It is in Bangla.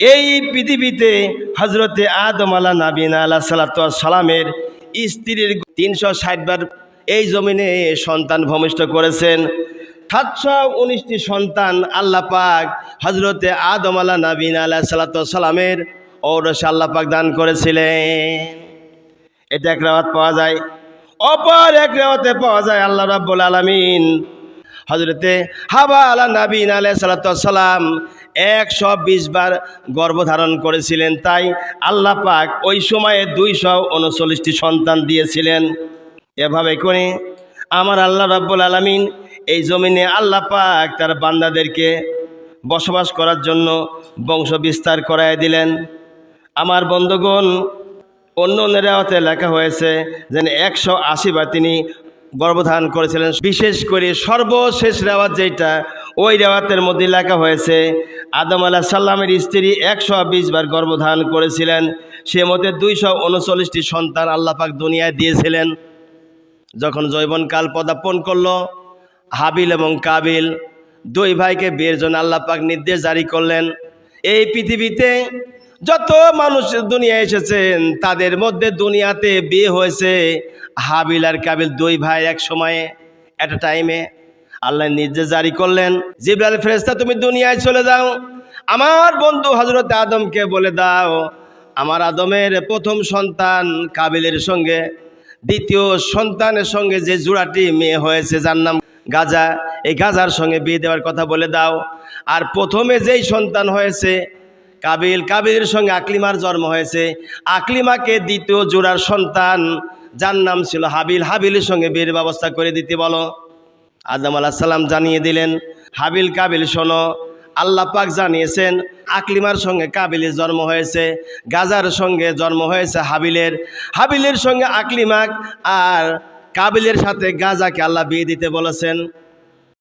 এই পৃথিবীতে হযরতে আদম নবীনা আলাইহিস সালাতু ওয়াস সালামের স্ত্রীর 360 বার এই জমিনে সন্তান ভূমিষ্ঠ করেছেন। 719টি সন্তান আল্লাহ পাক হযরতে আদম নবীনা আলাইহিস সালাতু ওয়াস সালামের ঔরসে আল্লাহ পাক দান করেছিলেন। এটা এক রাওয়াত পাওয়া যায়। অপর এক রাওয়াতে পাওয়া যায় আল্লাহ রাব্বুল আলামিন হযরতে হাওয়া নবীনা আলাইহিস সালাতু ওয়াস সালাম 120 বার গর্ভধারণ করেছিলেন। তাই আল্লাহ পাক ওই সময়ে 239টি সন্তান দিয়েছিলেন। এভাবে করে আমার আল্লাহ রাব্বুল আলামিন এই জমিনে আল্লাহ পাক তার বান্দাদেরকে বসবাস করার জন্য বংশ বিস্তার করায় দিলেন। আমার বন্ধুগণ, অন্য রেওয়াতে লেখা হয়েছে যে 180 বার তিনি গর্ভধারণ করেছিলেন। বিশেষ করে সর্বশেষ রেওয়াত যেটা, ওই রেওয়াতের মধ্যে লেখা হয়েছে আদম আলাইহিস সালামের স্ত্রী 120 বার গর্ভধারণ করেছিলেন। সে মতে 239টি সন্তান আল্লাহ পাক দুনিয়ায় দিয়েছিলেন। যখন যৌবনকাল পদার্পণ করলো, হাবিল এবং কাবিল দুই ভাইকে বিয়ের জন্য আল্লাহ পাক নির্দেশ জারি করলেন। এই পৃথিবীতে যত মানুষ দুনিয়ায় এসেছেন তাদের মধ্যে দুনিয়াতে বিয়ে হয়েছে হাবিল আর কাবিল, দুই ভাই এক সময়ে, এট এ টাইমে। আল্লাহ নির্দেশ জারি করলেন, জিবরাইল ফেরেশতা তুমি দুনিয়ায় চলে যাও, আমার বন্ধু হযরত আদমকে বলে দাও আমার আদমের প্রথম সন্তান কাবিলের সঙ্গে দ্বিতীয় সন্তানের সঙ্গে যে জোড়াটি মেয়ে হয়েছে যার নাম গাজা, এই গাজার সঙ্গে বিয়ে দেওয়ার কথা বলে দাও। আর প্রথমে যেই সন্তান হয়েছে কাবিল, কাবিলের সঙ্গে আকলিমার জন্ম হয়েছে, আকলিমাকে দ্বিতীয় জোড়ার সন্তান যার নাম ছিল হাবিল, হাবিলের সঙ্গে বিয়ের ব্যবস্থা করে দিতে বলো। আদম আলাইহিস সালাম জানিয়ে দিলেন, হাবিল কাবিল শোনো, আল্লাহ পাক জানিয়েছেন আকলিমার সঙ্গে কাবিলের জন্ম হয়েছে, গাজার সঙ্গে জন্ম হয়েছে হাবিলের, হাবিলের সঙ্গে আকলিমাক আর কাবিলের সাথে গাজাকে আল্লাহ বিয়ে দিতে বলেছেন।